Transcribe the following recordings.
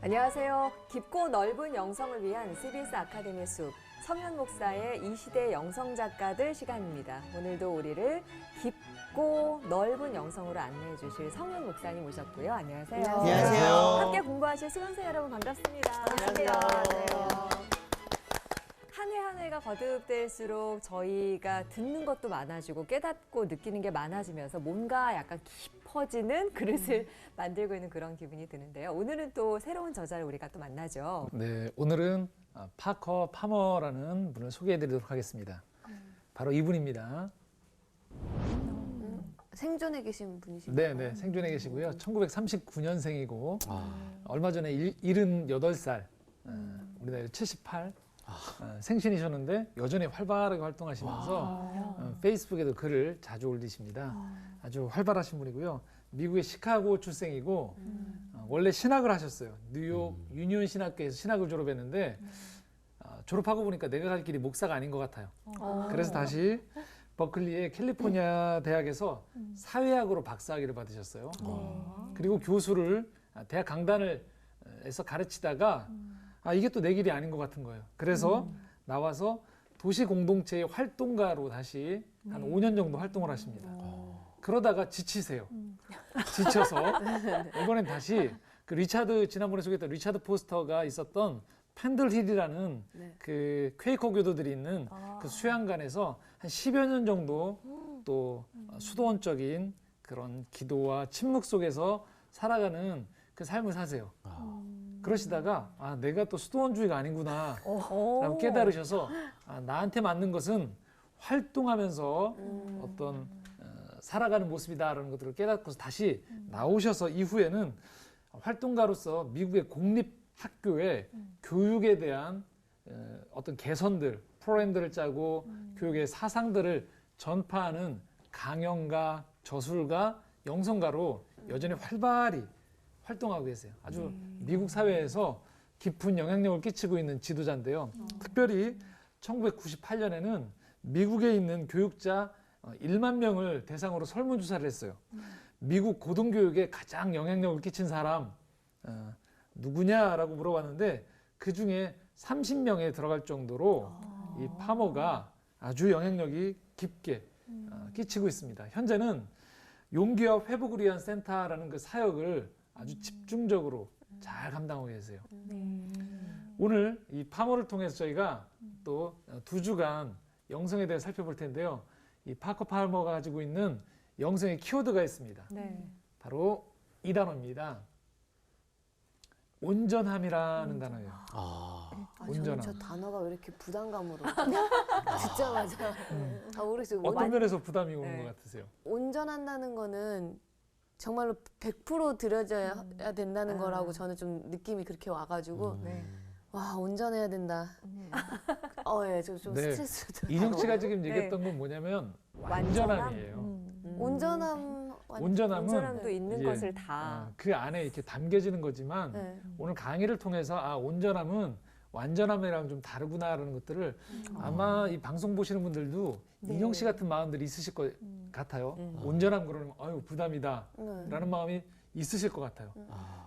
안녕하세요. 깊고 넓은 영성을 위한 CBS 아카데미 숲 성현 목사의 이 시대 영성 작가들 시간입니다. 오늘도 우리를 깊고 넓은 영성으로 안내해 주실 성현 목사님 모셨고요. 안녕하세요. 안녕하세요. 함께 공부하실 수강생 여러분 반갑습니다. 안녕하세요. 한 해 한 해가 거듭될수록 저희가 듣는 것도 많아지고 깨닫고 느끼는 게 많아지면서 뭔가 약간 깊어지는 그릇을 만들고 있는 그런 기분이 드는데요. 오늘은 또 새로운 저자를 우리가 또 만나죠. 네, 오늘은 파커 파머라는 분을 소개해드리도록 하겠습니다. 바로 이분입니다. 생존에 계신 분이신가요? 네, 생존해 계시고요. 1939년생이고 얼마 전에 78살, 우리 나이 78 생신이셨는데 여전히 활발하게 활동하시면서 페이스북에도 글을 자주 올리십니다. 아주 활발하신 분이고요. 미국의 시카고 출생이고 원래 신학을 하셨어요. 뉴욕 유니온 신학교에서 신학을 졸업했는데 졸업하고 보니까 내가 갈 길이 목사가 아닌 것 같아요. 그래서 다시 버클리의 캘리포니아 대학에서 사회학으로 박사학위를 받으셨어요. 그리고 교수를 대학 강단에서 가르치다가 이게 또 내 길이 아닌 것 같은 거예요. 그래서 나와서 도시 공동체의 활동가로 다시 한 5년 정도 활동을 하십니다. 그러다가 지치세요. 지쳐서 이번엔 다시 그 지난번에 소개했던 리차드 포스터가 있었던 팬들힐이라는 그 퀘이커 교도들이 있는 그 수양관에서 한 10여 년 정도 또 수도원적인 그런 기도와 침묵 속에서 살아가는 그 삶을 사세요. 그러시다가 내가 또 수도원주의가 아니구나 라고 깨달으셔서 나한테 맞는 것은 활동하면서 어떤 살아가는 모습이다라는 것들을 깨닫고서 다시 나오셔서 이후에는 활동가로서 미국의 공립학교에 교육에 대한 어떤 개선들, 프로그램들을 짜고 교육의 사상들을 전파하는 강연가, 저술가, 영성가로 여전히 활발히 활동하고 계세요. 아주 미국 사회에서 깊은 영향력을 끼치고 있는 지도자인데요. 특별히 1998년에는 미국에 있는 교육자 1만 명을 대상으로 설문조사를 했어요. 미국 고등교육에 가장 영향력을 끼친 사람 누구냐라고 물어봤는데 그중에 30명에 들어갈 정도로 이 파머가 아주 영향력이 깊게 끼치고 있습니다. 현재는 용기와 회복을 위한 센터라는 그 사역을 아주 집중적으로 잘 감당하고 계세요. 오늘 이 파머를 통해서 저희가 또 2주간 영성에 대해 살펴볼 텐데요. 이 파커 파머가 가지고 있는 영성의 키워드가 있습니다. 바로 이 단어입니다. 온전함이라는 단어예요. 온전함. 저는 저 단어가 왜 이렇게 부담감으로 듣자마자 모르겠어요. 어떤 면에서 부담이 오는 것 같으세요? 온전한다는 거는 정말로 100% 들여져야 된다는 거라고 저는 좀 느낌이 그렇게 와가지고 와 온전해야 된다. 좀 스트레스도. 이정 씨가 지금 얘기했던 건 뭐냐면 완전함이에요. 온전함도 있는 것을 다 그 안에 이렇게 담겨지는 거지만 오늘 강의를 통해서 온전함은 완전함이랑 좀 다르구나라는 것들을 아마 이 방송 보시는 분들도 인형 씨 같은 마음들이 있으실 것 같아요. 온전함 그러면 부담이다 라는 마음이 있으실 것 같아요.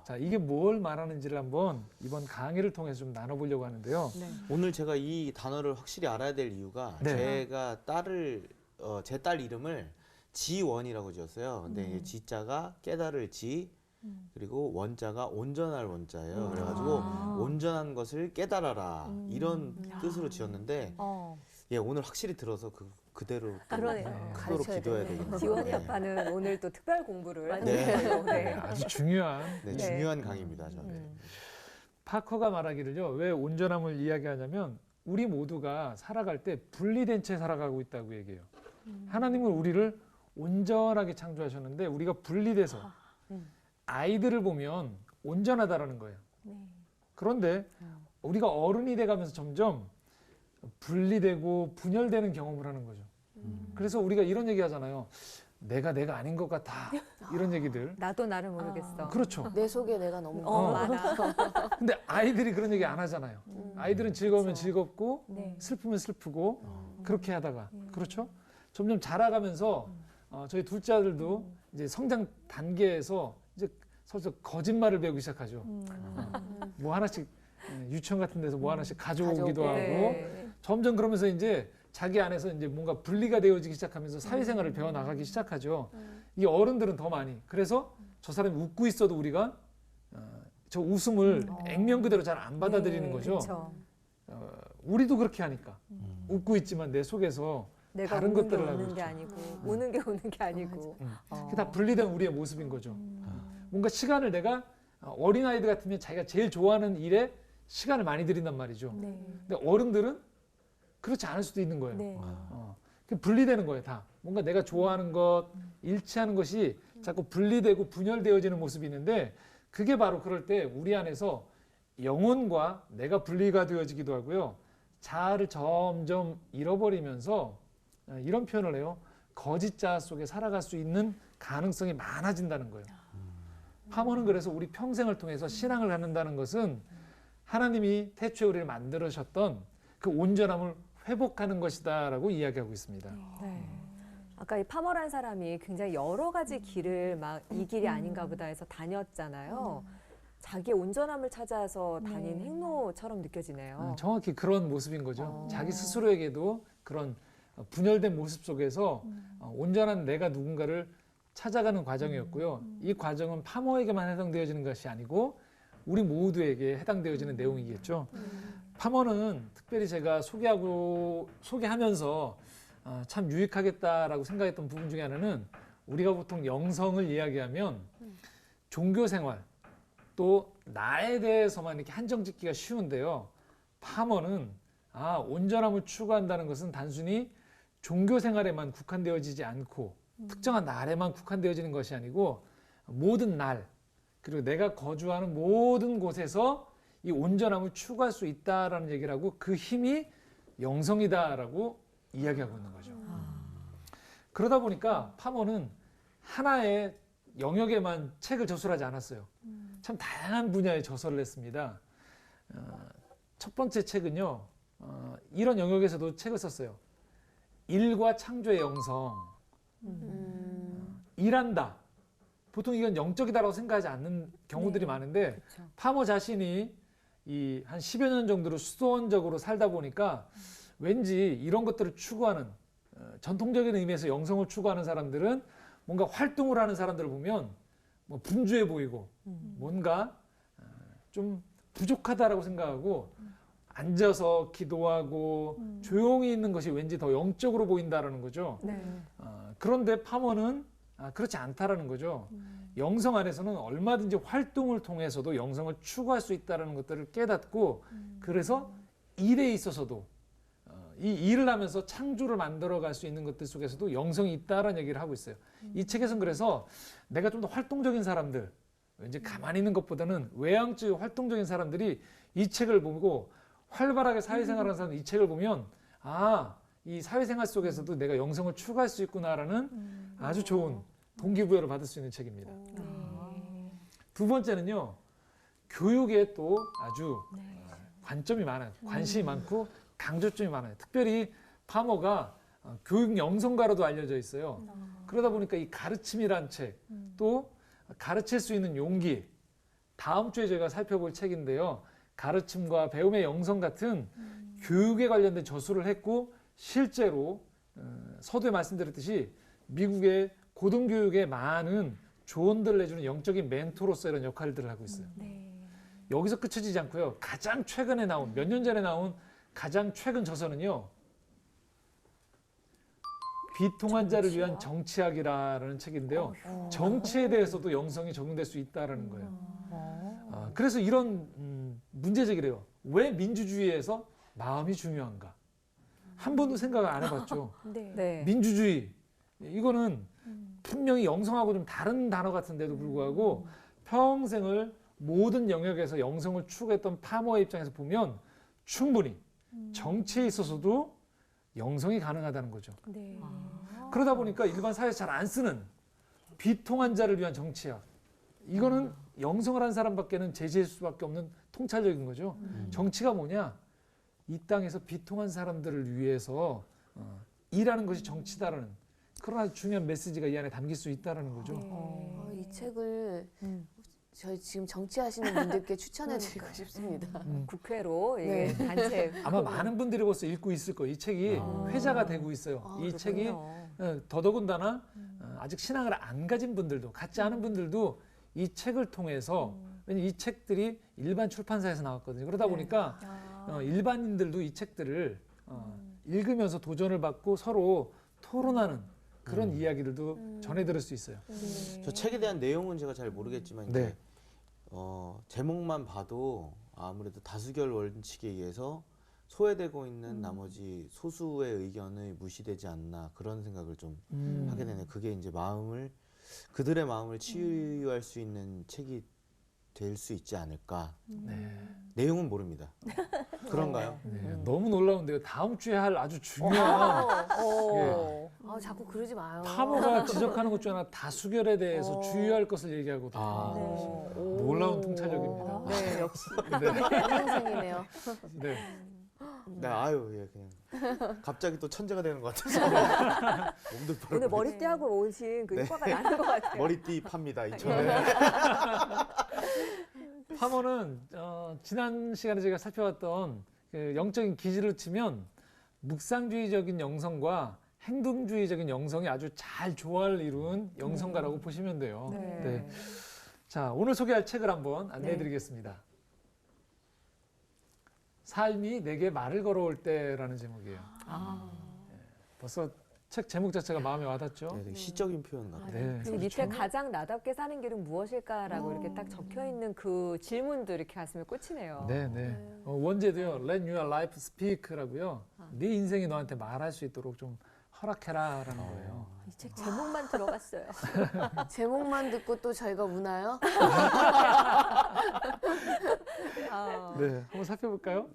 자, 이게 뭘 말하는지를 한번 이번 강의를 통해서 좀 나눠보려고 하는데요. 오늘 제가 이 단어를 확실히 알아야 될 이유가 제가 제 딸 이름을 지원이라고 지었어요. 근데 지자가 깨달을 지, 그리고 원자가 온전할 원자예요. 그래가지고 온전한 것을 깨달아라 이런 뜻으로 지었는데 오늘 확실히 들어서 그대로 그대로 기도해야 되겠네요. 지원이 아빠는 오늘 또 특별 공부를 아주 중요한 중요한 강의입니다. 저는. 파커가 말하기를요. 왜 온전함을 이야기하냐면 우리 모두가 살아갈 때 분리된 채 살아가고 있다고 얘기해요. 하나님은 우리를 온전하게 창조하셨는데 우리가 분리돼서 아이들을 보면 온전하다라는 거예요. 그런데 우리가 어른이 돼가면서 점점 분리되고 분열되는 경험을 하는 거죠. 그래서 우리가 이런 얘기 하잖아요. 내가 아닌 것 같아. 이런 얘기들. 나도 나를 모르겠어. 그렇죠. 내 속에 내가 너무 많아. 근데 아이들이 그런 얘기 안 하잖아요. 아이들은 즐거우면 즐겁고 슬프면 슬프고 그렇게 하다가 그렇죠? 점점 자라가면서 저희 둘째 아들도 이제 성장 단계에서 이제 서로 거짓말을 배우기 시작하죠. 뭐 하나씩 유치원 같은 데서 뭐 하나씩 가져오기도 하고 네. 점점 그러면서 이제 자기 안에서 이제 뭔가 분리가 되어지기 시작하면서 사회생활을 배워 나가기 시작하죠. 이 어른들은 더 많이. 그래서 저 사람이 웃고 있어도 우리가 저 웃음을 액면 그대로 잘 안 받아들이는 네, 거죠. 그쵸. 우리도 그렇게 하니까 웃고 있지만 내 속에서 내가 다른 우는 게 것들을 하고 우는 게 있죠. 아니고 우는 게 우는 게 아니고. 그게 다 분리된 우리의 모습인 거죠. 뭔가 시간을 내가 어린아이들 같으면 자기가 제일 좋아하는 일에 시간을 많이 들인단 말이죠. 네. 근데 어른들은 그렇지 않을 수도 있는 거예요. 네. 분리되는 거예요, 다. 뭔가 내가 좋아하는 것, 일치하는 것이 자꾸 분리되고 분열되어지는 모습이 있는데 그게 바로 그럴 때 우리 안에서 영혼과 내가 분리가 되어지기도 하고요. 자아를 점점 잃어버리면서 이런 표현을 해요. 거짓 자아 속에 살아갈 수 있는 가능성이 많아진다는 거예요. 파머는 그래서 우리 평생을 통해서 신앙을 갖는다는 것은 하나님이 태초에 우리를 만들으셨던 그 온전함을 회복하는 것이다라고 이야기하고 있습니다. 네. 아까 이 파머란 사람이 굉장히 여러 가지 길을 막 이 길이 아닌가 보다 해서 다녔잖아요. 자기의 온전함을 찾아서 다닌 행로처럼 느껴지네요. 정확히 그런 모습인 거죠. 자기 스스로에게도 그런 분열된 모습 속에서 온전한 내가 누군가를 찾아가는 과정이었고요. 이 과정은 파머에게만 해당되어지는 것이 아니고 우리 모두에게 해당되어지는 내용이겠죠. 파머는 특별히 제가 소개하면서 참 유익하겠다라고 생각했던 부분 중에 하나는 우리가 보통 영성을 이야기하면 종교생활 또 나에 대해서만 이렇게 한정 짓기가 쉬운데요. 파머는 온전함을 추구한다는 것은 단순히 종교생활에만 국한되어지지 않고 특정한 날에만 국한되어지는 것이 아니고 모든 날 그리고 내가 거주하는 모든 곳에서 이 온전함을 추구할 수 있다라는 얘기를 하고 그 힘이 영성이다라고 이야기하고 있는 거죠. 그러다 보니까 파머는 하나의 영역에만 책을 저술하지 않았어요. 참 다양한 분야의 저서를 했습니다. 첫 번째 책은요. 이런 영역에서도 책을 썼어요. 일과 창조의 영성. 일한다. 보통 이건 영적이다라고 생각하지 않는 경우들이 많은데 그쵸. 파머 자신이 이 한 10여 년 정도로 수도원적으로 살다 보니까 왠지 이런 것들을 추구하는 전통적인 의미에서 영성을 추구하는 사람들은 뭔가 활동을 하는 사람들을 보면 뭐 분주해 보이고 뭔가 좀 부족하다라고 생각하고 앉아서 기도하고 조용히 있는 것이 왠지 더 영적으로 보인다라는 거죠. 네. 그런데 파머는 그렇지 않다라는 거죠. 영성 안에서는 얼마든지 활동을 통해서도 영성을 추구할 수 있다는 것들을 깨닫고 그래서 일에 있어서도 이 일을 하면서 창조를 만들어갈 수 있는 것들 속에서도 영성이 있다라는 얘기를 하고 있어요. 이 책에서는 그래서 내가 좀 더 활동적인 사람들, 왠지 가만히 있는 것보다는 외향적 활동적인 사람들이 이 책을 보고 활발하게 사회생활하는 사람들 이 책을 보면 이 사회생활 속에서도 내가 영성을 추구할 수 있구나라는 아주 좋은 동기부여를 받을 수 있는 책입니다. 두 번째는요. 교육에 또 아주 관점이 많아요. 관심이 많고 강조점이 많아요. 특별히 파머가 교육 영성가로도 알려져 있어요. 그러다 보니까 이 가르침이란 책, 또 가르칠 수 있는 용기, 다음 주에 저희가 살펴볼 책인데요. 가르침과 배움의 영성 같은 교육에 관련된 저술을 했고 실제로 서두에 말씀드렸듯이 미국의 고등교육에 많은 조언들을 해주는 영적인 멘토로서 이런 역할들을 하고 있어요. 여기서 끝이지 않고요. 가장 최근에 나온, 몇 년 전에 나온 가장 최근 저서는요. 비통한 자를 위한 정치학이라는 책인데요. 정치에 대해서도 영성이 적용될 수 있다는 거예요. 그래서 이런 문제제기래요. 왜 민주주의에서 마음이 중요한가? 한 번도 생각을 안 해봤죠. 네. 민주주의 이거는 분명히 영성하고 좀 다른 단어 같은데도 불구하고 평생을 모든 영역에서 영성을 추구했던 파머의 입장에서 보면 충분히 정치에 있어서도 영성이 가능하다는 거죠. 그러다 보니까 일반 사회에서 잘 안 쓰는 비통한 자를 위한 정치학 이거는 영성을 한 사람밖에는 제시할 수밖에 없는 통찰력인 거죠. 정치가 뭐냐? 이 땅에서 비통한 사람들을 위해서 일하는 것이 정치다라는 그런 아주 중요한 메시지가 이 안에 담길 수 있다는 거죠. 이 책을 저희 지금 정치하시는 분들께 추천해드리고 싶습니다. 국회로 이게 단체 아마 많은 분들이 벌써 읽고 있을 거예요. 이 책이 회자가 되고 있어요. 이 책이 더더군다나 아직 신앙을 안 가진 분들도 갖지 않은 분들도 이 책을 통해서 왜냐면 이 책들이 일반 출판사에서 나왔거든요. 그러다 보니까 일반인들도 이 책들을 읽으면서 도전을 받고 서로 토론하는 그런 이야기들도 전해 들을 수 있어요. 저 책에 대한 내용은 제가 잘 모르겠지만 네. 이제 제목만 봐도 아무래도 다수결 원칙에 의해서 소외되고 있는 나머지 소수의 의견이 무시되지 않나 그런 생각을 좀 하게 되네요. 그게 이제 그들의 마음을 치유할 수 있는 책이 될 수 있지 않을까. 네. 내용은 모릅니다. 그런가요? 네, 너무 놀라운데요. 다음 주에 할 아주 중요한 예. 자꾸 그러지 마요. 파머가 지적하는 것 중 하나 다수결에 대해서 주의할 것을 얘기하거든요. 놀라운 통찰력입니다. 네, 역시. 인생이네요. 네. 네, 아유, 예, 그냥 갑자기 또 천재가 되는 것 같아서 몸도 오늘 머리띠하고 오신 그 효과가 나는 것 같아요. 머리띠 팝니다. 이천에. 파머는 지난 시간에 제가 살펴봤던 그 영적인 기질을 치면 묵상주의적인 영성과 행동주의적인 영성이 아주 잘 조화를 이룬 영성가라고 보시면 돼요. 네. 자, 오늘 소개할 책을 한번 안내해드리겠습니다. 삶이 내게 말을 걸어올 때라는 제목이에요. 벌써 책 제목 자체가 마음에 와닿죠? 네, 되게 시적인 표현 같아요. 네. 그 밑에 가장 나답게 사는 길은 무엇일까라고 이렇게 딱 적혀 있는 그 질문도 이렇게 가슴에 꽂히네요. 네, 네. 원제도요. Let your life speak라고요. 네 인생이 너한테 말할 수 있도록 좀 허락해라라는 거예요. 이 책 제목만 들어갔어요. 제목만 듣고 또 저희가 우나요? 네, 한번 살펴볼까요?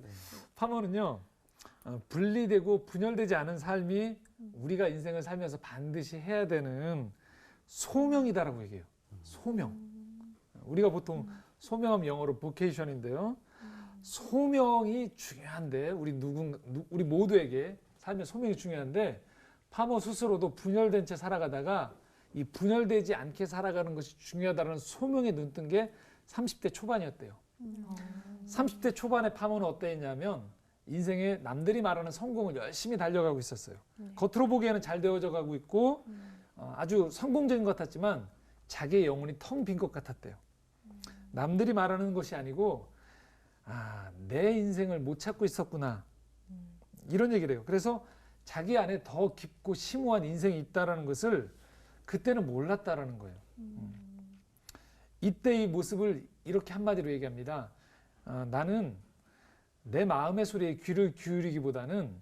파머는요. 분리되고 분열되지 않은 삶이 우리가 인생을 살면서 반드시 해야 되는 소명이다라고 얘기해요. 소명. 우리가 보통 소명하면 영어로 vocation인데요. 소명이 중요한데 우리 모두에게 삶의 소명이 중요한데 파머 스스로도 분열된 채 살아가다가 이 분열되지 않게 살아가는 것이 중요하다는 소명에 눈뜬 게 30대 초반이었대요. 30대 초반에 파머는 어땠냐면 인생에 남들이 말하는 성공을 열심히 달려가고 있었어요. 겉으로 보기에는 잘 되어져 가고 있고 아주 성공적인 것 같았지만 자기의 영혼이 텅 빈 것 같았대요. 남들이 말하는 것이 아니고 내 인생을 못 찾고 있었구나. 이런 얘기를 해요. 그래서 자기 안에 더 깊고 심오한 인생이 있다는 것을 그때는 몰랐다라는 거예요. 이때 이 모습을 이렇게 한마디로 얘기합니다. 나는 내 마음의 소리에 귀를 기울이기보다는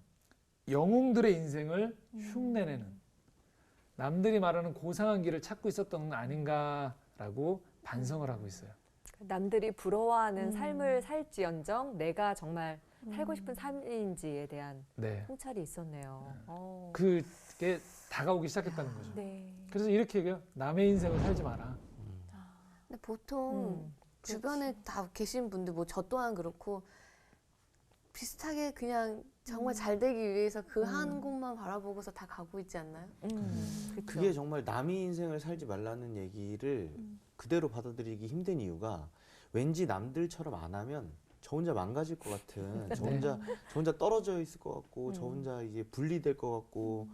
영웅들의 인생을 흉내내는 남들이 말하는 고상한 길을 찾고 있었던 건 아닌가라고 반성을 하고 있어요. 남들이 부러워하는 삶을 살지언정 내가 정말 살고 싶은 삶인지에 대한 네. 통찰이 있었네요. 그게 다가오기 시작했다는 거죠. 네. 그래서 이렇게 얘기해요. 남의 인생을 살지 마라. 근데 보통 주변에 다 계신 분들, 뭐 저 또한 그렇고 비슷하게 그냥 정말 잘 되기 위해서 그 한 곳만 바라보고서 다 가고 있지 않나요? 그쵸. 그게 정말 남의 인생을 살지 말라는 얘기를 그대로 받아들이기 힘든 이유가 왠지 남들처럼 안 하면 저 혼자 망가질 것 같은, 저 혼자 떨어져 있을 것 같고, 저 혼자 이제 분리될 것 같고,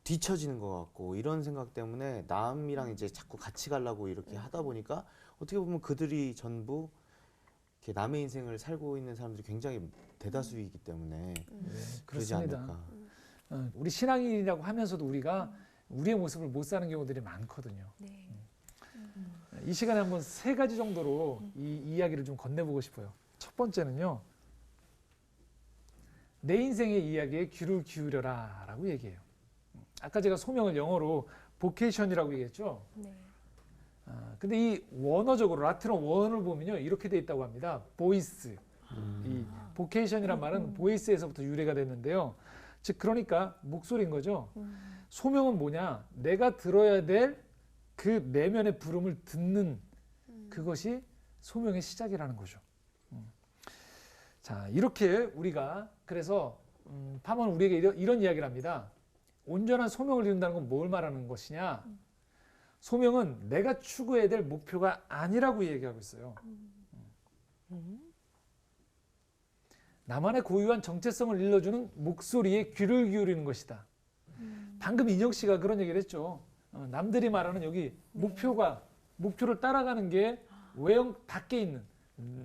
뒤처지는 것 같고 이런 생각 때문에 남이랑 이제 자꾸 같이 가려고 이렇게 하다 보니까 어떻게 보면 그들이 전부 이렇게 남의 인생을 살고 있는 사람들이 굉장히 대다수이기 때문에 그러지 그렇습니다. 않을까. 우리 신앙인이라고 하면서도 우리가 우리의 모습을 못 사는 경우들이 많거든요. 네. 이 시간에 한번 3가지 정도로 이 이야기를 좀 건네보고 싶어요. 첫 번째는요. 내 인생의 이야기에 귀를 기울여라 라고 얘기해요. 아까 제가 소명을 영어로 vocation이라고 얘기했죠. 네. 근데 이 원어적으로 라틴어 원어를 보면요. 이렇게 돼 있다고 합니다. voice. 이 vocation이란 말은 voice에서부터 유래가 됐는데요. 즉 그러니까 목소리인 거죠. 소명은 뭐냐? 내가 들어야 될 그 내면의 부름을 듣는 그것이 소명의 시작이라는 거죠. 자, 이렇게 우리가 그래서 파머는 우리에게 이런 이야기를 합니다. 온전한 소명을 이룬다는 건 뭘 말하는 것이냐? 소명은 내가 추구해야 될 목표가 아니라고 얘기하고 있어요. 나만의 고유한 정체성을 일러주는 목소리에 귀를 기울이는 것이다. 방금 인영 씨가 그런 얘기를 했죠. 남들이 말하는 여기 목표를 따라가는 게 외형 밖에 있는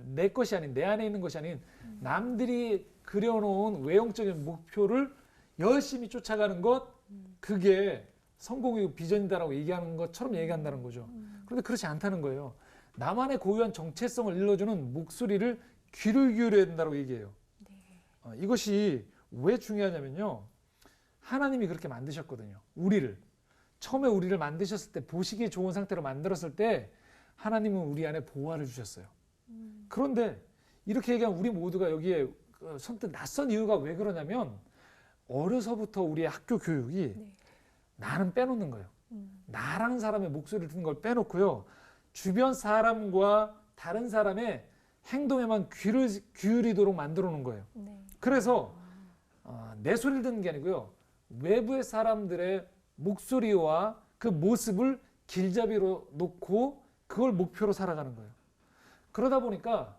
내 것이 아닌 내 안에 있는 것이 아닌 남들이 그려놓은 외형적인 목표를 열심히 쫓아가는 것 그게 성공의 비전이다라고 얘기하는 것처럼 얘기한다는 거죠. 그런데 그렇지 않다는 거예요. 나만의 고유한 정체성을 일러주는 목소리를 귀를 기울여야 된다고 얘기해요. 이것이 왜 중요하냐면요. 하나님이 그렇게 만드셨거든요. 우리를. 처음에 우리를 만드셨을 때 보시기에 좋은 상태로 만들었을 때 하나님은 우리 안에 보화를 주셨어요. 그런데 이렇게 얘기한 우리 모두가 여기에 선뜻 낯선 이유가 왜 그러냐면 어려서부터 우리의 학교 교육이 나는 빼놓는 거예요. 나라는 사람의 목소리를 듣는 걸 빼놓고요. 주변 사람과 다른 사람의 행동에만 귀를 기울이도록 만들어 놓은 거예요. 그래서 내 소리를 듣는 게 아니고요. 외부의 사람들의 목소리와 그 모습을 길잡이로 놓고 그걸 목표로 살아가는 거예요. 그러다 보니까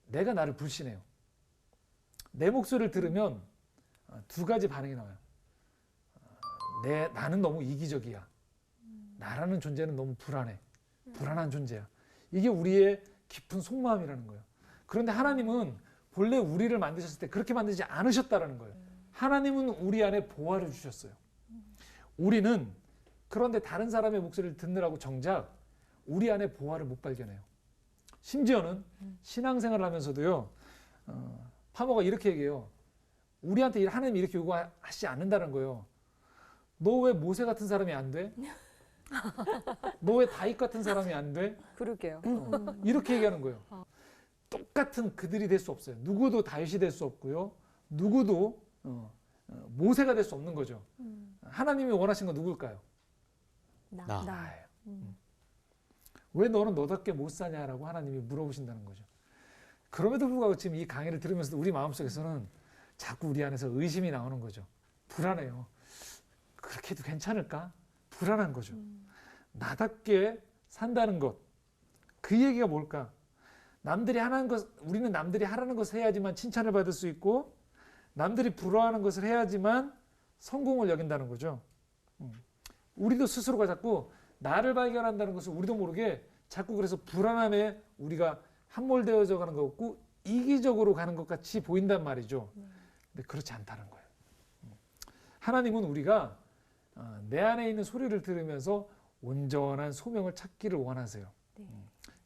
내가 나를 불신해요. 내 목소리를 들으면 두 가지 반응이 나와요. 나는 너무 이기적이야. 나라는 존재는 너무 불안해. 불안한 존재야. 이게 우리의 깊은 속마음이라는 거예요. 그런데 하나님은 본래 우리를 만드셨을 때 그렇게 만들지 않으셨다라는 거예요. 하나님은 우리 안에 보화를 주셨어요. 우리는 그런데 다른 사람의 목소리를 듣느라고 정작 우리 안에 보화를 못 발견해요. 심지어는 신앙생활을 하면서도요. 파머가 이렇게 얘기해요. 우리한테 하나님이 이렇게 요구하시지 않는다는 거예요. 너 왜 모세 같은 사람이 안 돼? 너 왜 다윗 같은 사람이 안 돼? 그러게요. 이렇게 얘기하는 거예요. 똑같은 그들이 될 수 없어요. 누구도 다윗이 될 수 없고요. 누구도 모세가 될 수 없는 거죠. 하나님이 원하신 건 누굴까요? 나예요. 왜 너는 너답게 못 사냐라고 하나님이 물어보신다는 거죠. 그럼에도 불구하고 지금 이 강의를 들으면서 우리 마음속에서는 자꾸 우리 안에서 의심이 나오는 거죠. 불안해요. 그렇게 해도 괜찮을까? 불안한 거죠. 나답게 산다는 것. 그 얘기가 뭘까? 남들이 하는 것, 우리는 남들이 하라는 것을 해야지만 칭찬을 받을 수 있고 남들이 부러워하는 것을 해야지만 성공을 여긴다는 거죠. 우리도 스스로가 자꾸 나를 발견한다는 것을 우리도 모르게 자꾸 그래서 불안함에 우리가 함몰되어져 가는 것 같고 이기적으로 가는 것 같이 보인단 말이죠. 근데 그렇지 않다는 거예요. 하나님은 우리가 내 안에 있는 소리를 들으면서 온전한 소명을 찾기를 원하세요.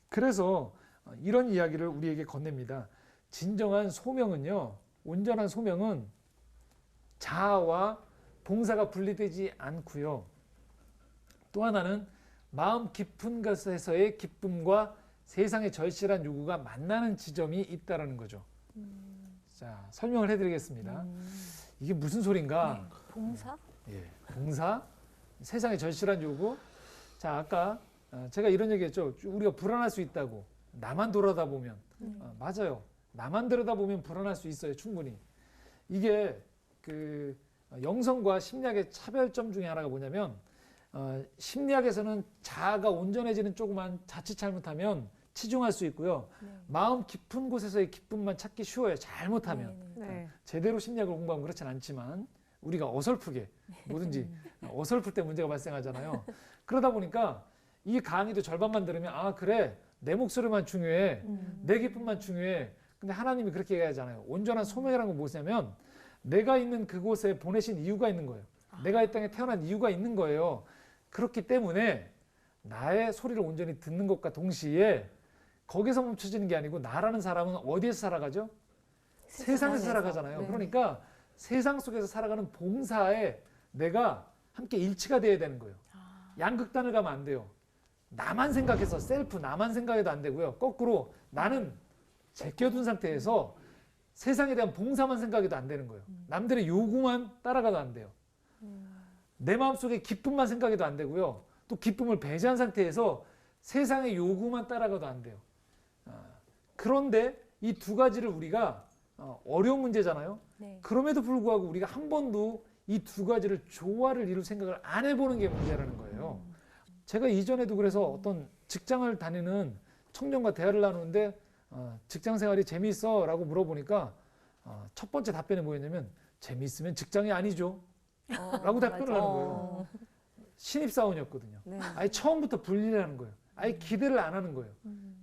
그래서 이런 이야기를 우리에게 건넵니다. 진정한 소명은요. 온전한 소명은 자아와 봉사가 분리되지 않고요. 또 하나는 마음 깊은 곳에서의 기쁨과 세상의 절실한 요구가 만나는 지점이 있다라는 거죠. 자, 설명을 해드리겠습니다. 이게 무슨 소린가? 봉사? 예, 봉사, 세상의 절실한 요구. 자, 아까 제가 이런 얘기했죠. 우리가 불안할 수 있다고. 나만 돌아다보면. 맞아요. 나만 들여다보면 불안할 수 있어요. 충분히. 이게 그 영성과 심리학의 차별점 중에 하나가 뭐냐면 심리학에서는 자아가 온전해지는 쪽만 자칫 잘못하면 치중할 수 있고요. 마음 깊은 곳에서의 기쁨만 찾기 쉬워요. 잘못하면. 제대로 심리학을 공부하면 그렇진 않지만 우리가 어설프게 뭐든지 어설플 때 문제가 발생하잖아요. 그러다 보니까 이 강의도 절반만 들으면 아 그래 내 목소리만 중요해. 내 기쁨만 중요해. 근데 하나님이 그렇게 얘기하잖아요. 온전한 소명이라는 건 무엇이냐면 내가 있는 그곳에 보내신 이유가 있는 거예요. 내가 이 땅에 태어난 이유가 있는 거예요. 그렇기 때문에 나의 소리를 온전히 듣는 것과 동시에 거기서 멈춰지는 게 아니고 나라는 사람은 어디에서 살아가죠? 세상에서 살아가잖아요. 그러니까 세상 속에서 살아가는 봉사에 내가 함께 일치가 돼야 되는 거예요. 양극단을 가면 안 돼요. 나만 생각해서 셀프 나만 생각해도 안 되고요. 거꾸로 나는 제껴둔 상태에서 세상에 대한 봉사만 생각해도 안 되는 거예요. 남들의 요구만 따라가도 안 돼요. 내 마음속에 기쁨만 생각해도 안 되고요. 또 기쁨을 배제한 상태에서 세상의 요구만 따라가도 안 돼요. 그런데 이 두 가지를 우리가 어려운 문제잖아요. 그럼에도 불구하고 우리가 한 번도 이 두 가지를 조화를 이룰 생각을 안 해보는 게 문제라는 거예요. 제가 이전에도 그래서 어떤 직장을 다니는 청년과 대화를 나누는데 직장 생활이 재미있어? 라고 물어보니까 첫 번째 답변이 뭐였냐면 재미있으면 직장이 아니죠. 라고 답변을 하는 거예요. 신입사원이었거든요. 네. 아예 처음부터 분리를 하는 거예요. 아예 기대를 안 하는 거예요.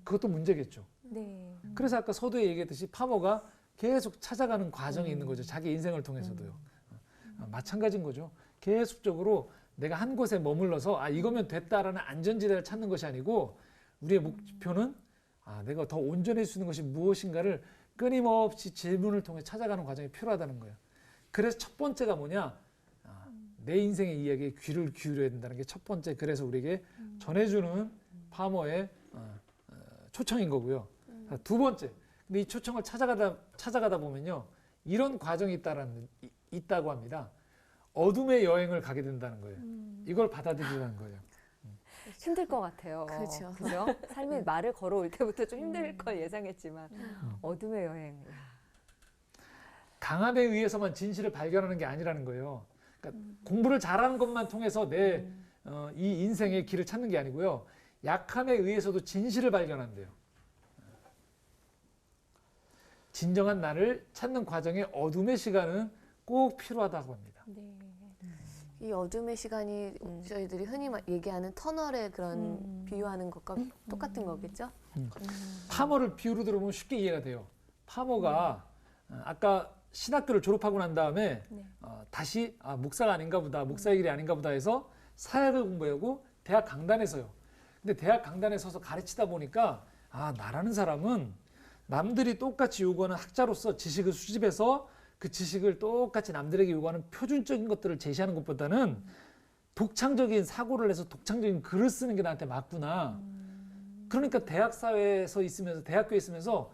그것도 문제겠죠. 네. 그래서 아까 서두에 얘기했듯이 파머가 계속 찾아가는 과정이 있는 거죠. 자기 인생을 통해서도요. 마찬가지인 거죠. 계속적으로 내가 한 곳에 머물러서 이거면 됐다라는 안전지대를 찾는 것이 아니고 우리의 목표는 내가 더 온전해질 수 있는 것이 무엇인가를 끊임없이 질문을 통해 찾아가는 과정이 필요하다는 거예요. 그래서 첫 번째가 뭐냐? 내 인생의 이야기에 귀를 기울여야 된다는 게 첫 번째. 그래서 우리에게 전해주는 파머의 초청인 거고요. 두 번째. 근데 이 초청을 찾아가다 보면요. 이런 과정이 있다고 합니다. 어둠의 여행을 가게 된다는 거예요. 이걸 받아들이라는 거예요. 힘들 것 같아요. 그렇죠. 그죠? 삶의 말을 걸어올 때부터 좀 힘들 걸 예상했지만 어둠의 여행. 강함에 의해서만 진실을 발견하는 게 아니라는 거예요. 그러니까 공부를 잘하는 것만 통해서 내 이 인생의 길을 찾는 게 아니고요. 약함에 의해서도 진실을 발견한대요. 진정한 나를 찾는 과정에 어둠의 시간은 꼭 필요하다고 합니다. 네. 이 어둠의 시간이 저희들이 흔히 얘기하는 터널에 그런 비유하는 것과 똑같은 거겠죠? 파머를 비유로 들어보면 쉽게 이해가 돼요. 파머가 아까 신학교를 졸업하고 난 다음에 다시 목사가 아닌가 보다, 목사의 길이 아닌가 보다 해서 사역을 공부하고 대학 강단에 서요. 근데 대학 강단에 서서 가르치다 보니까 나라는 사람은 남들이 똑같이 요구하는 학자로서 지식을 수집해서 그 지식을 똑같이 남들에게 요구하는 표준적인 것들을 제시하는 것보다는 독창적인 사고를 해서 독창적인 글을 쓰는 게 나한테 맞구나. 그러니까 대학사회에서 있으면서 대학교에 있으면서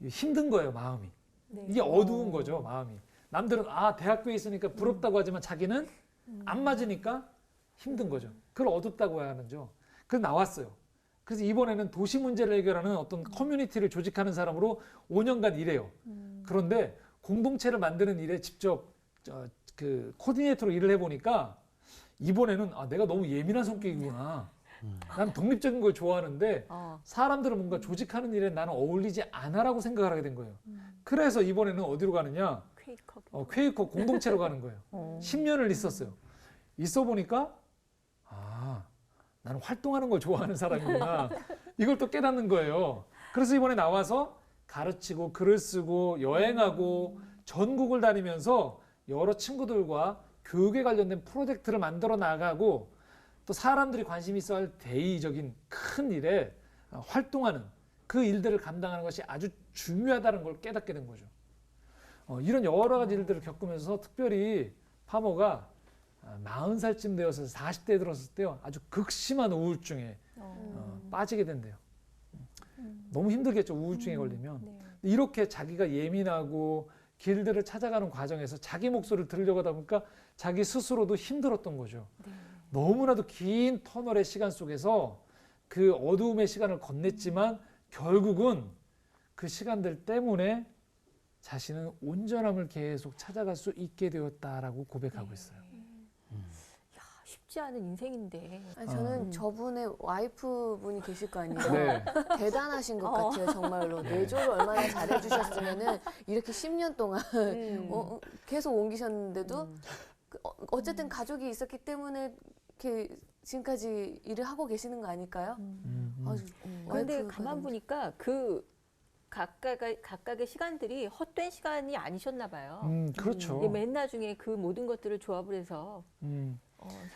힘든 거예요, 마음이. 네. 이게 어두운 거죠, 마음이. 남들은 대학교에 있으니까 부럽다고 하지만 자기는 안 맞으니까 힘든 거죠. 그걸 어둡다고 하는 거죠. 그래서 나왔어요. 그래서 이번에는 도시 문제를 해결하는 어떤 커뮤니티를 조직하는 사람으로 5년간 일해요. 그런데 공동체를 만드는 일에 직접 그 코디네이터로 일을 해보니까 이번에는 내가 너무 예민한 성격이구나. 난 독립적인 걸 좋아하는데 사람들을 뭔가 조직하는 일에 나는 어울리지 않아라고 생각을 하게 된 거예요. 그래서 이번에는 어디로 가느냐? 퀘이커 공동체로 가는 거예요. 10년을 있었어요. 있어 보니까 나는 활동하는 걸 좋아하는 사람이구나. 이걸 또 깨닫는 거예요. 그래서 이번에 나와서 가르치고 글을 쓰고 여행하고 전국을 다니면서 여러 친구들과 교육에 관련된 프로젝트를 만들어 나가고 또 사람들이 관심 있어 할 대의적인 큰 일에 활동하는 그 일들을 감당하는 것이 아주 중요하다는 걸 깨닫게 된 거죠. 이런 여러 가지 일들을 겪으면서 특별히 파머가 40살쯤 되어서 40대에 들었을 때요. 아주 극심한 우울증에 빠지게 된대요. 너무 힘들겠죠. 우울증에 걸리면. 네. 이렇게 자기가 예민하고 길들을 찾아가는 과정에서 자기 목소리를 들으려고 하다 보니까 자기 스스로도 힘들었던 거죠. 네. 너무나도 긴 터널의 시간 속에서 그 어두움의 시간을 건넸지만 결국은 그 시간들 때문에 자신은 온전함을 계속 찾아갈 수 있게 되었다라고 고백하고 있어요. 야, 쉽지 않은 인생인데. 저는 저분의 와이프분이 계실 거 아니에요? 네. 대단하신 것 같아요, 정말로. 내조를 얼마나 잘해주셨으면은 이렇게 10년 동안 계속 옮기셨는데도 어쨌든 가족이 있었기 때문에 이렇게 지금까지 일을 하고 계시는 거 아닐까요? 그런데 와이프가 가만 보니까 그 각각의 시간들이 헛된 시간이 아니셨나 봐요. 그렇죠. 이게 맨 나중에 그 모든 것들을 조합을 해서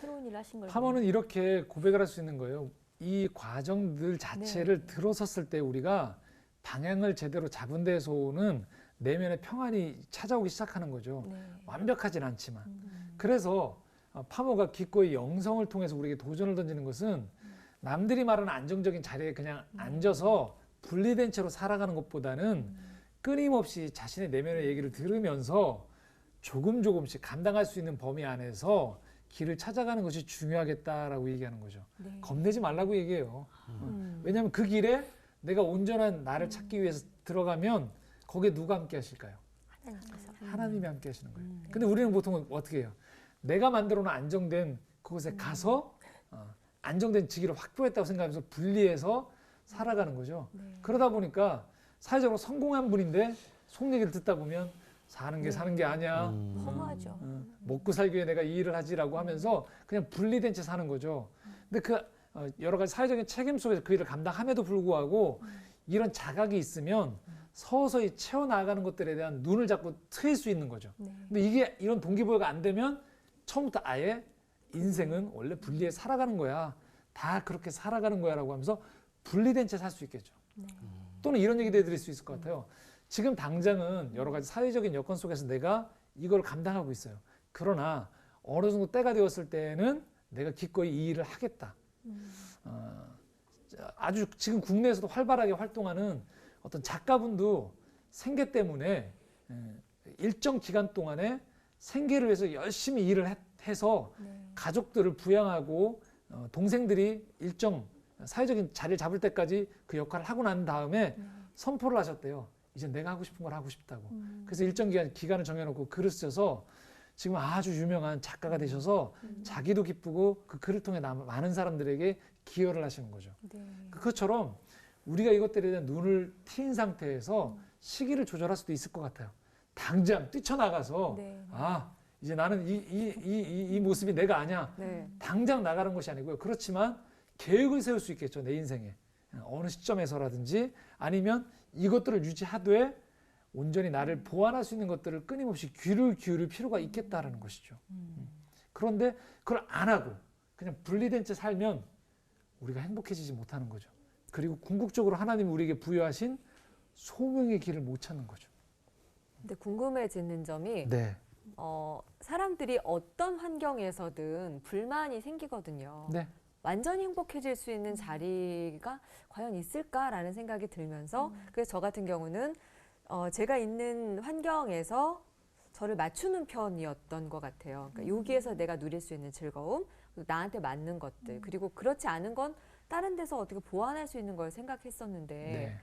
새로운 일을 하신 걸. 파머는 이렇게 고백을 할 수 있는 거예요. 이 과정들 자체를 들어섰을 때 우리가 방향을 제대로 잡은 데서는 내면의 평안이 찾아오기 시작하는 거죠. 네. 완벽하진 않지만. 그래서 파머가 기꺼이 영성을 통해서 우리에게 도전을 던지는 것은 남들이 말하는 안정적인 자리에 그냥 앉아서 분리된 채로 살아가는 것보다는 끊임없이 자신의 내면의 얘기를 들으면서 조금씩 감당할 수 있는 범위 안에서 길을 찾아가는 것이 중요하겠다라고 얘기하는 거죠. 네. 겁내지 말라고 얘기해요. 왜냐하면 그 길에 내가 온전한 나를 찾기 위해서 들어가면 거기에 누가 함께 하실까요? 하나님이 함께 하시는 거예요. 근데 우리는 보통 어떻게 해요? 내가 만들어 놓은 안정된 그곳에 가서 안정된 직위를 확보했다고 생각하면서 분리해서 살아가는 거죠. 그러다 보니까 사회적으로 성공한 분인데 속 얘기를 듣다 보면 사는 게 아니야. 허무하죠. 먹고 살기 위해 내가 이 일을 하지라고 하면서 그냥 분리된 채 사는 거죠. 근데 그 여러 가지 사회적인 책임 속에서 그 일을 감당함에도 불구하고 이런 자각이 있으면 서서히 채워나가는 것들에 대한 눈을 자꾸 트일 수 있는 거죠. 근데 이게 이런 동기부여가 안 되면 처음부터 아예 인생은 원래 분리해 살아가는 거야. 다 그렇게 살아가는 거야 라고 하면서 분리된 채 살 수 있겠죠. 또는 이런 얘기도 해드릴 수 있을 것 같아요. 지금 당장은 여러 가지 사회적인 여건 속에서 내가 이걸 감당하고 있어요. 그러나 어느 정도 때가 되었을 때는 내가 기꺼이 이 일을 하겠다. 아주 지금 국내에서도 활발하게 활동하는 어떤 작가분도 생계 때문에 일정 기간 동안에 생계를 위해서 열심히 일을 해서 가족들을 부양하고 동생들이 일정 사회적인 자리를 잡을 때까지 그 역할을 하고 난 다음에 선포를 하셨대요. 이제 내가 하고 싶은 걸 하고 싶다고. 그래서 일정 기간을 정해놓고 글을 쓰셔서 지금 아주 유명한 작가가 되셔서 자기도 기쁘고 그 글을 통해 많은 사람들에게 기여를 하시는 거죠. 그것처럼 우리가 이것들에 대한 눈을 트인 상태에서 시기를 조절할 수도 있을 것 같아요. 당장 뛰쳐나가서 이제 나는 이 모습이 내가 아니야. 당장 나가는 것이 아니고요. 그렇지만 계획을 세울 수 있겠죠. 내 인생에. 어느 시점에서라든지 아니면 이것들을 유지하되 온전히 나를 보완할 수 있는 것들을 끊임없이 귀를 기울일 필요가 있겠다라는 것이죠. 그런데 그걸 안 하고 그냥 분리된 채 살면 우리가 행복해지지 못하는 거죠. 그리고 궁극적으로 하나님이 우리에게 부여하신 소명의 길을 못 찾는 거죠. 근데 궁금해지는 점이 네. 사람들이 어떤 환경에서든 불만이 생기거든요. 네. 완전히 행복해질 수 있는 자리가 과연 있을까라는 생각이 들면서 그래서 저 같은 경우는 제가 있는 환경에서 저를 맞추는 편이었던 것 같아요. 그러니까 여기에서 내가 누릴 수 있는 즐거움, 나한테 맞는 것들, 그리고 그렇지 않은 건 다른 데서 어떻게 보완할 수 있는 걸 생각했었는데 네.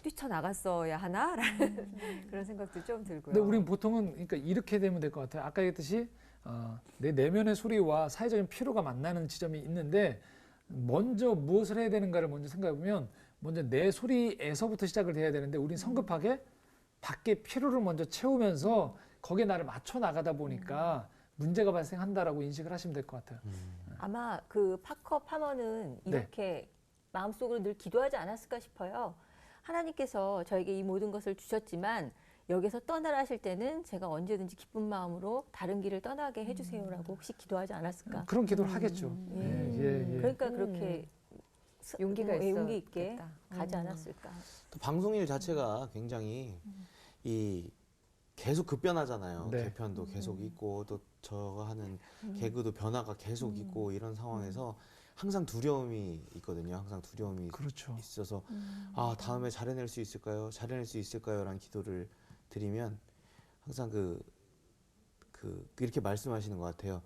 뛰쳐나갔어야 하나라는 그런 생각도 좀 들고요. 근데 우린 보통은 그러니까 이렇게 되면 될 것 같아요. 아까 얘기했듯이 내 내면의 소리와 사회적인 필요가 만나는 지점이 있는데 먼저 무엇을 해야 되는가를 먼저 생각해 보면 먼저 내 소리에서부터 시작을 해야 되는데 우린 성급하게 밖에 필요를 먼저 채우면서 거기에 나를 맞춰 나가다 보니까 문제가 발생한다라고 인식을 하시면 될 것 같아요. 아마 그 파커 파머는 이렇게 마음속으로 늘 기도하지 않았을까 싶어요. 하나님께서 저에게 이 모든 것을 주셨지만 여기서 떠나라 하실 때는 제가 언제든지 기쁜 마음으로 다른 길을 떠나게 해주세요라고 혹시 기도하지 않았을까? 그런 기도를 하겠죠. 그러니까 그렇게 용기가 용기 있게 있었겠다. 가지 않았을까? 또 방송일 자체가 굉장히 이 계속 급변하잖아요. 네. 개편도 계속 있고 또 저가 하는 개그도 변화가 계속 있고 이런 상황에서 항상 두려움이 있거든요. 항상 두려움이 그렇죠. 있어서 다음에 잘해낼 수 있을까요? 잘해낼 수 있을까요? 라는 기도를 드리면 항상 이렇게 말씀하시는 것 같아요.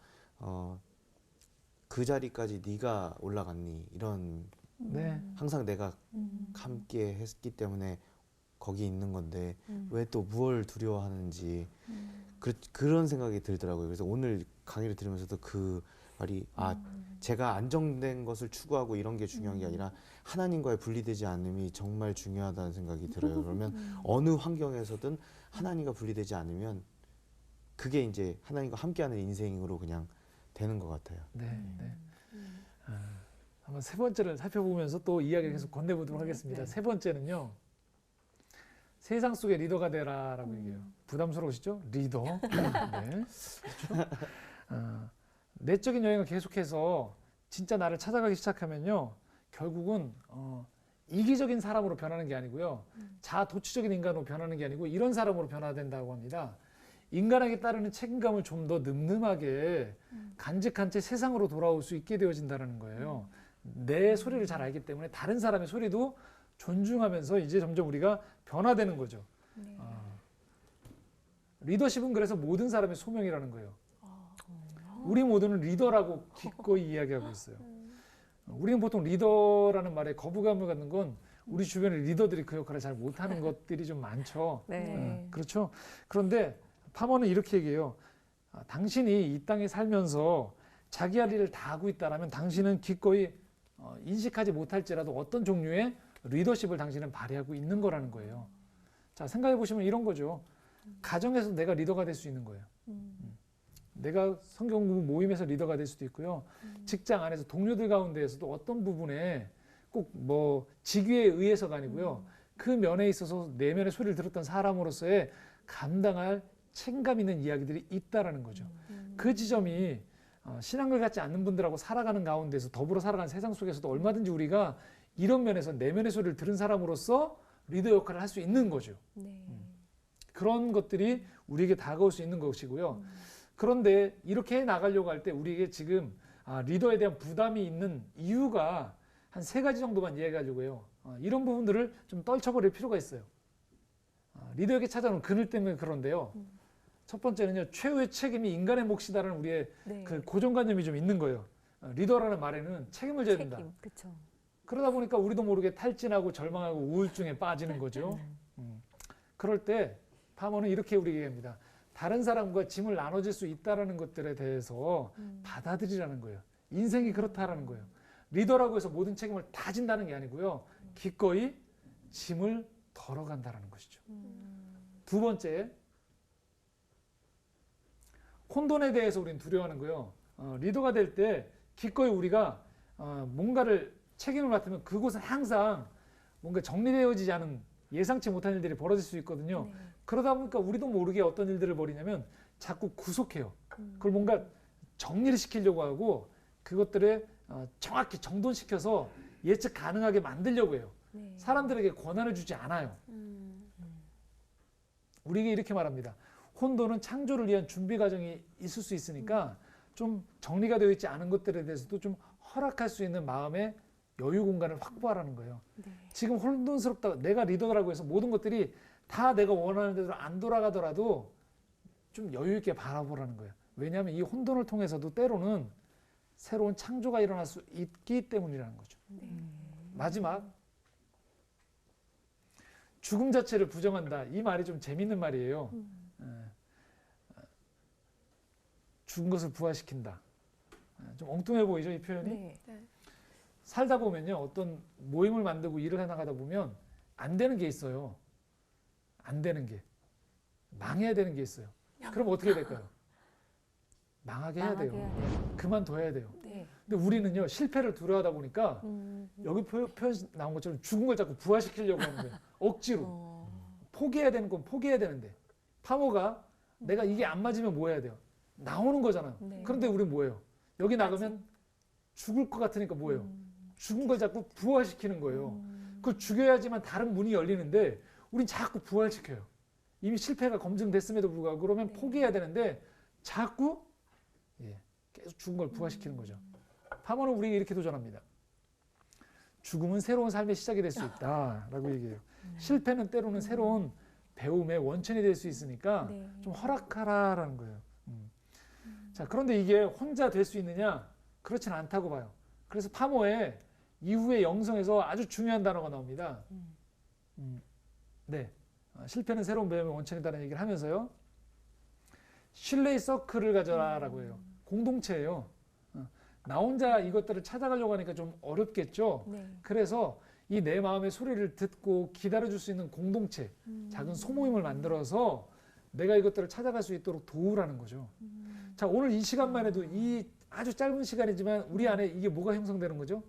그 자리까지 네가 올라갔니? 이런 네. 항상 내가 함께 했기 때문에 거기 있는 건데 왜 또 무엇을 두려워하는지 그런 생각이 들더라고요. 그래서 오늘 강의를 들으면서도 그 말이 제가 안정된 것을 추구하고 이런 게 중요한 게 아니라 하나님과의 분리되지 않음이 정말 중요하다는 생각이 들어요. 그러면 어느 환경에서든 하나님과 분리되지 않으면 그게 이제 하나님과 함께하는 인생으로 그냥 되는 것 같아요. 네. 한번 세 번째를 살펴보면서 또 이야기를 계속 건네보도록 하겠습니다. 세 번째는요. 세상 속의 리더가 되라라고 얘기해요. 부담스러우시죠? 리더. 네. 그렇죠? 내적인 여행을 계속해서 진짜 나를 찾아가기 시작하면요. 결국은 이기적인 사람으로 변하는 게 아니고요. 자아도취적인 인간으로 변하는 게 아니고 이런 사람으로 변화된다고 합니다. 인간에게 따르는 책임감을 좀 더 늠름하게 간직한 채 세상으로 돌아올 수 있게 되어진다는 거예요. 내 소리를 잘 알기 때문에 다른 사람의 소리도 존중하면서 이제 점점 우리가 변화되는 거죠. 리더십은 그래서 모든 사람의 소명이라는 거예요. 우리 모두는 리더라고 기꺼이 이야기하고 있어요. 우리는 보통 리더라는 말에 거부감을 갖는 건 우리 주변의 리더들이 그 역할을 잘 못하는 것들이 좀 많죠. 그렇죠. 그런데 파머는 이렇게 얘기해요. 당신이 이 땅에 살면서 자기 할 일을 다 하고 있다라면 당신은 기꺼이 인식하지 못할지라도 어떤 종류의 리더십을 당신은 발휘하고 있는 거라는 거예요. 자, 생각해 보시면 이런 거죠. 가정에서 내가 리더가 될 수 있는 거예요. 내가 성경 공부 모임에서 리더가 될 수도 있고요. 직장 안에서 동료들 가운데에서도 어떤 부분에 꼭 뭐 직위에 의해서가 아니고요. 그 면에 있어서 내면의 소리를 들었던 사람으로서의 감당할 책임감 있는 이야기들이 있다라는 거죠. 그 지점이 신앙을 갖지 않는 분들하고 살아가는 가운데서 더불어 살아가는 세상 속에서도 얼마든지 우리가 이런 면에서 내면의 소리를 들은 사람으로서 리더 역할을 할 수 있는 거죠. 네. 그런 것들이 우리에게 다가올 수 있는 것이고요. 그런데 이렇게 나가려고 할 때 우리에게 지금 리더에 대한 부담이 있는 이유가 한 3가지 정도만 이해하려고 해요. 이런 부분들을 좀 떨쳐버릴 필요가 있어요. 리더에게 찾아오는 그늘 때문에 그런데요. 첫 번째는요, 최후의 책임이 인간의 몫이다라는 우리의 네. 그 고정관념이 좀 있는 거예요. 리더라는 말에는 책임을 져야 된다. 책임, 그렇죠. 그러다 보니까 우리도 모르게 탈진하고 절망하고 우울증에 빠지는 거죠. 그럴 때 파머는 이렇게 우리에게 얘기합니다. 다른 사람과 짐을 나눠질 수 있다는 것들에 대해서 받아들이라는 거예요. 인생이 그렇다라는 거예요. 리더라고 해서 모든 책임을 다 진다는 게 아니고요. 기꺼이 짐을 덜어간다는 것이죠. 두 번째, 혼돈에 대해서 우리는 두려워하는 거예요. 리더가 될 때 기꺼이 우리가 뭔가를 책임을 맡으면 그곳은 항상 뭔가 정리되어지지 않은 예상치 못한 일들이 벌어질 수 있거든요. 네. 그러다 보니까 우리도 모르게 어떤 일들을 벌이냐면 자꾸 구속해요. 그걸 뭔가 정리를 시키려고 하고 그것들을 정확히 정돈시켜서 예측 가능하게 만들려고 해요. 네. 사람들에게 권한을 주지 않아요. 우리에게 이렇게 말합니다. 혼돈은 창조를 위한 준비 과정이 있을 수 있으니까 좀 정리가 되어 있지 않은 것들에 대해서도 좀 허락할 수 있는 마음의 여유 공간을 확보하라는 거예요. 네. 지금 혼돈스럽다. 내가 리더라고 해서 모든 것들이 다 내가 원하는 대로 안 돌아가더라도 좀 여유 있게 바라보라는 거예요. 왜냐하면 이 혼돈을 통해서도 때로는 새로운 창조가 일어날 수 있기 때문이라는 거죠. 마지막, 죽음 자체를 부정한다. 이 말이 좀 재밌는 말이에요. 죽은 것을 부활시킨다. 좀 엉뚱해 보이죠, 이 표현이? 네. 살다 보면요, 어떤 모임을 만들고 일을 해나가다 보면 안 되는 게 있어요. 안 되는 게. 망해야 되는 게 있어요. 그럼 어떻게 될까요? 망하게 해야 돼요. 그만둬야 돼요. 네. 근데 우리는요, 실패를 두려워하다 보니까 여기 표현 나온 것처럼 죽은 걸 자꾸 부활시키려고 하는 거예요. 억지로. 포기해야 되는 건 포기해야 되는데. 파모가 내가 이게 안 맞으면 뭐 해야 돼요? 나오는 거잖아요. 네. 그런데 우린 뭐예요? 여기 나가면 죽을 것 같으니까 뭐예요? 죽은 걸 자꾸 부활시키는 거예요. 그걸 죽여야지만 다른 문이 열리는데 우린 자꾸 부활시켜요. 이미 실패가 검증됐음에도 불구하고 그러면 포기해야 되는데 자꾸 계속 죽은 걸 부활시키는 거죠. 파머는 우리에게 이렇게 도전합니다. 죽음은 새로운 삶의 시작이 될 수 있다라고 얘기해요. 실패는 때로는 새로운 배움의 원천이 될 수 있으니까 네. 좀 허락하라라는 거예요. 자, 그런데 이게 혼자 될 수 있느냐? 그렇지는 않다고 봐요. 그래서 파모의 이후의 영성에서 아주 중요한 단어가 나옵니다. 네, 실패는 새로운 배움의 원천이다라는 얘기를 하면서요. 신뢰의 서클을 가져라라고 해요. 공동체예요. 나 혼자 이것들을 찾아가려고 하니까 좀 어렵겠죠. 네. 그래서 이 내 마음의 소리를 듣고 기다려줄 수 있는 공동체, 작은 소모임을 만들어서 내가 이것들을 찾아갈 수 있도록 도우라는 거죠. 자, 오늘 이 시간만 해도 이 아주 짧은 시간이지만 우리 안에 이게 뭐가 형성되는 거죠?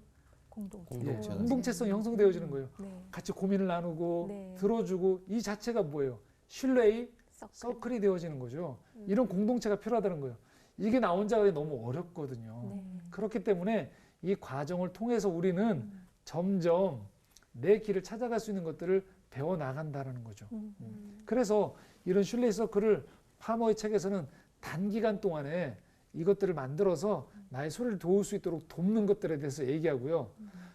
공동체가 공동체성이 형성되어지는 거예요. 네. 같이 고민을 나누고 네. 들어주고 이 자체가 뭐예요? 신뢰의 서클. 서클이 되어지는 거죠. 이런 공동체가 필요하다는 거예요. 이게 나 혼자 하기 너무 어렵거든요. 네. 그렇기 때문에 이 과정을 통해서 우리는 점점 내 길을 찾아갈 수 있는 것들을 배워나간다는 거죠. 그래서 이런 신뢰의 서클을 파머의 책에서는 단기간 동안에 이것들을 만들어서 나의 소리를 도울 수 있도록 돕는 것들에 대해서 얘기하고요.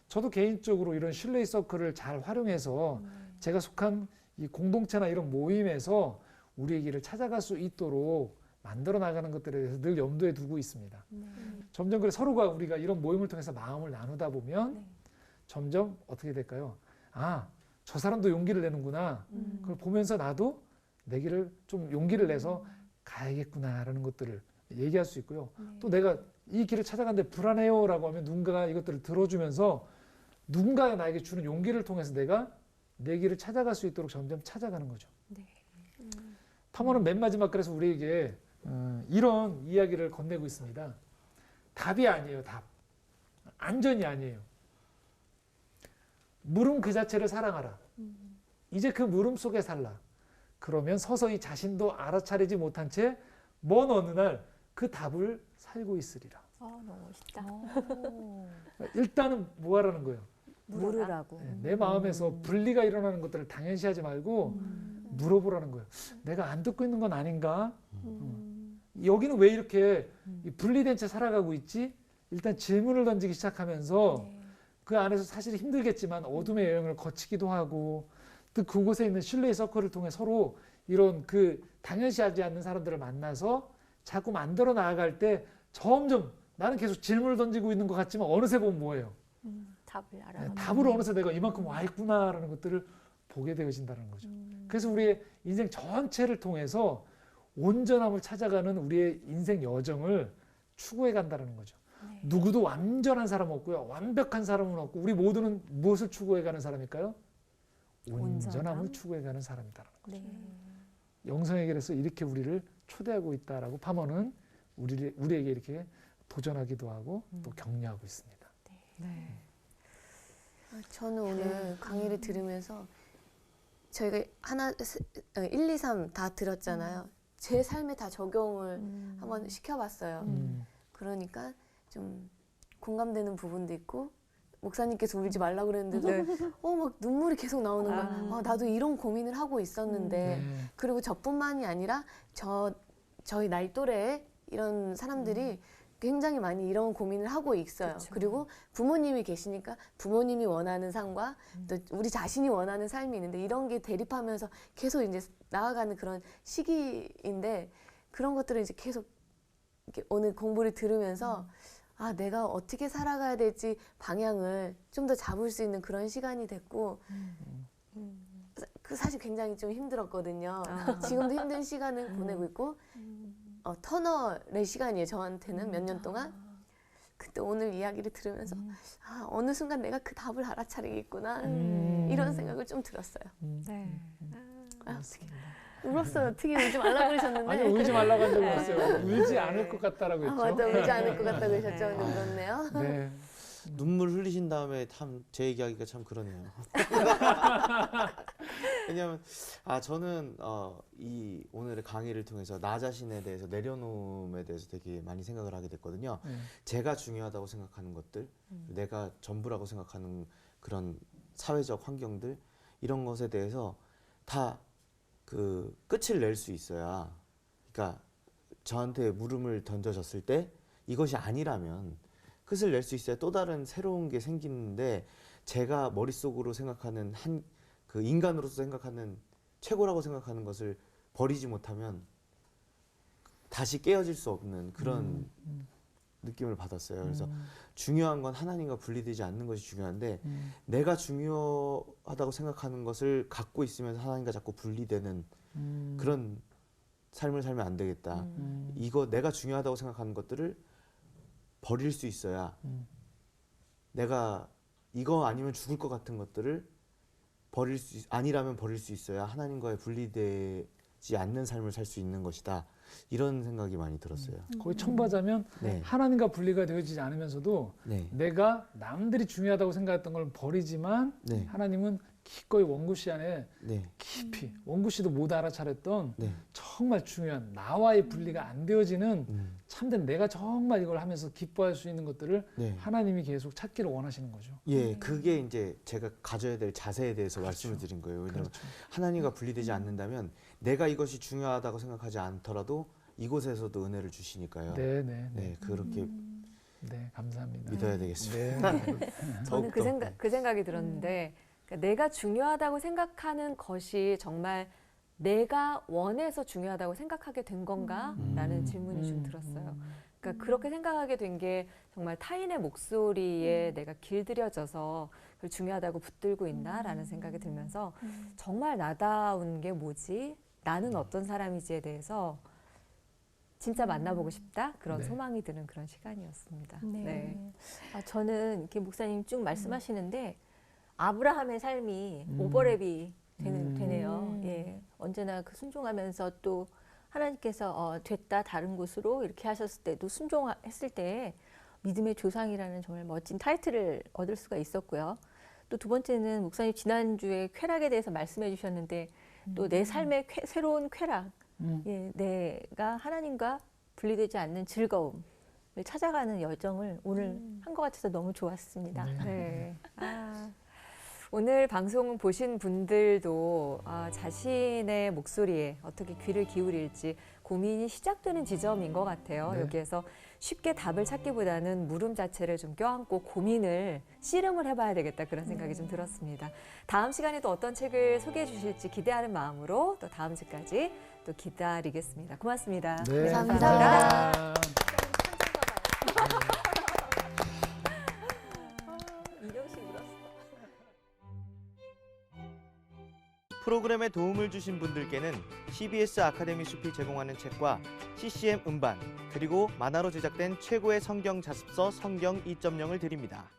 저도 개인적으로 이런 신뢰의 서클을 잘 활용해서 제가 속한 이 공동체나 이런 모임에서 우리의 길을 찾아갈 수 있도록 만들어 나가는 것들에 대해서 늘 염두에 두고 있습니다. 점점 그래 서로가 우리가 이런 모임을 통해서 마음을 나누다 보면 점점 어떻게 될까요? 아, 저 사람도 용기를 내는구나. 그걸 보면서 나도 내 길을 좀 용기를 내서 가야겠구나라는 것들을 얘기할 수 있고요. 또 내가 이 길을 찾아가는데 불안해요라고 하면 누군가가 이것들을 들어주면서 누군가가 나에게 주는 용기를 통해서 내가 내 길을 찾아갈 수 있도록 점점 찾아가는 거죠. 파머는 맨 마지막 그래서 우리에게 이런 이야기를 건네고 있습니다. 답이 아니에요. 답. 안전이 아니에요. 물음 그 자체를 사랑하라. 이제 그 물음 속에 살라. 그러면 서서히 자신도 알아차리지 못한 채 먼 어느 날 그 답을 살고 있으리라. 너무 멋있다. 일단은 뭐 하라는 거예요? 물으라고. 내 마음에서 분리가 일어나는 것들을 당연시하지 말고 물어보라는 거예요. 내가 안 듣고 있는 건 아닌가? 여기는 왜 이렇게 분리된 채 살아가고 있지? 일단 질문을 던지기 시작하면서 그 안에서 사실 힘들겠지만 어둠의 여행을 거치기도 하고 또 그곳에 있는 신뢰의 서클을 통해 서로 이런 그 당연시하지 않는 사람들을 만나서 자꾸 만들어 나아갈 때 점점 나는 계속 질문을 던지고 있는 것 같지만 어느새 보면 뭐예요? 답을 알아. 답으로 어느새 내가 이만큼 와 있구나라는 것들을 보게 되어진다는 거죠. 그래서 우리의 인생 전체를 통해서 온전함을 찾아가는 우리의 인생 여정을 추구해 간다는 거죠. 누구도 완전한 사람 없고요. 완벽한 사람은 없고 우리 모두는 무엇을 추구해 가는 사람일까요? 온전함을 추구해 가는 사람이다라는 거죠. 영성의 길에서 이렇게 우리를 초대하고 있다라고 파머는 우리에게 이렇게 도전하기도 하고 또 격려하고 있습니다. 저는 오늘 강의를 들으면서 저희가 1, 2, 3 다 들었잖아요. 제 삶에 다 적용을 한번 시켜봤어요. 그러니까 좀 공감되는 부분도 있고 목사님께서 울지 말라고 그랬는데도 막 눈물이 계속 나오는 거야. 나도 이런 고민을 하고 있었는데 그리고 저뿐만이 아니라 저희 나이 또래 이런 사람들이 굉장히 많이 이런 고민을 하고 있어요. 그쵸. 그리고 부모님이 계시니까 부모님이 원하는 삶과 또 우리 자신이 원하는 삶이 있는데 이런 게 대립하면서 계속 이제 나아가는 그런 시기인데 그런 것들을 이제 계속 이렇게 오늘 공부를 들으면서 내가 어떻게 살아가야 될지 방향을 좀 더 잡을 수 있는 그런 시간이 됐고 그 사실 굉장히 좀 힘들었거든요. 지금도 힘든 시간을 보내고 있고 터널의 시간이에요. 저한테는 몇 년 동안. 그때 오늘 이야기를 들으면서 어느 순간 내가 그 답을 알아차리겠구나 이런 생각을 좀 들었어요. 어떻게 울었어요. 어떻게 울지 말라고 그러셨는데. 아니 울지 말라고 한 적이 없어요. 울지 않을 것 같다라고 했죠. 맞아, 울지 않을 것 같다고 하셨죠. 근데 울었네요. 네. 눈물 흘리신 다음에 참 제 얘기하기가 참 그러네요. 왜냐하면 저는 이 오늘의 강의를 통해서 나 자신에 대해서 내려놓음에 대해서 되게 많이 생각을 하게 됐거든요. 제가 중요하다고 생각하는 것들, 내가 전부라고 생각하는 그런 사회적 환경들 이런 것에 대해서 다 그 끝을 낼 수 있어야, 그러니까 저한테 물음을 던져졌을 때 이것이 아니라면 끝을 낼 수 있어야 또 다른 새로운 게 생기는데 제가 머릿속으로 생각하는 그 인간으로서 생각하는 최고라고 생각하는 것을 버리지 못하면 다시 깨어질 수 없는 그런 느낌을 받았어요. 그래서 중요한 건 하나님과 분리되지 않는 것이 중요한데 내가 중요하다고 생각하는 것을 갖고 있으면서 하나님과 자꾸 분리되는 그런 삶을 살면 안 되겠다. 이거 내가 중요하다고 생각하는 것들을 버릴 수 있어야 내가 이거 아니면 죽을 것 같은 것들을 아니라면 버릴 수 있어야 하나님과의 분리되지 않는 삶을 살 수 있는 것이다. 이런 생각이 많이 들었어요. 거의 청바자면 네. 하나님과 분리가 되어지지 않으면서도 네. 내가 남들이 중요하다고 생각했던 걸 버리지만 네. 하나님은 기꺼이 원구씨 안에 네. 깊이 원구씨도 못 알아차렸던 네. 정말 중요한 나와의 분리가 안 되어지는 참된 내가 정말 이걸 하면서 기뻐할 수 있는 것들을 네. 하나님이 계속 찾기를 원하시는 거죠. 예, 그게 이제 제가 가져야 될 자세에 대해서 그렇죠. 말씀을 드린 거예요. 왜냐하면 그렇죠. 하나님과 분리되지 않는다면 내가 이것이 중요하다고 생각하지 않더라도 이곳에서도 은혜를 주시니까요. 네, 네, 네. 네, 그렇게 네, 감사합니다. 믿어야 되겠습니다. 네. 저는 그 생각이 들었는데 그러니까 내가 중요하다고 생각하는 것이 정말 내가 원해서 중요하다고 생각하게 된 건가라는 질문이 좀 들었어요. 그러니까 그렇게 생각하게 된 게 정말 타인의 목소리에 내가 길들여져서 그걸 중요하다고 붙들고 있나라는 생각이 들면서 정말 나다운 게 뭐지? 나는 어떤 사람이지에 대해서 진짜 만나보고 싶다 그런 네. 소망이 드는 그런 시간이었습니다. 네. 아, 저는 이렇게 목사님 쭉 말씀하시는데 아브라함의 삶이 오버랩이 되네요. 예, 언제나 그 순종하면서 또 하나님께서 됐다 다른 곳으로 이렇게 하셨을 때도 순종했을 때 믿음의 조상이라는 정말 멋진 타이틀을 얻을 수가 있었고요. 또 두 번째는 목사님 지난주에 쾌락에 대해서 말씀해 주셨는데 또 내 삶의 새로운 쾌락, 예, 내가 하나님과 분리되지 않는 즐거움을 찾아가는 여정을 오늘 한 것 같아서 너무 좋았습니다. 네. 오늘 방송 보신 분들도 자신의 목소리에 어떻게 귀를 기울일지 고민이 시작되는 지점인 것 같아요. 네. 여기에서 쉽게 답을 찾기보다는 물음 자체를 좀 껴안고 고민을 씨름을 해봐야 되겠다 그런 생각이 좀 들었습니다. 다음 시간에 또 어떤 책을 소개해 주실지 기대하는 마음으로 또 다음 주까지 또 기다리겠습니다. 고맙습니다. 네, 감사합니다. 이정식 울었어. 프로그램에 도움을 주신 분들께는 CBS 아카데미 숲이 제공하는 책과 CCM 음반 그리고 만화로 제작된 최고의 성경 자습서 성경 2.0을 드립니다.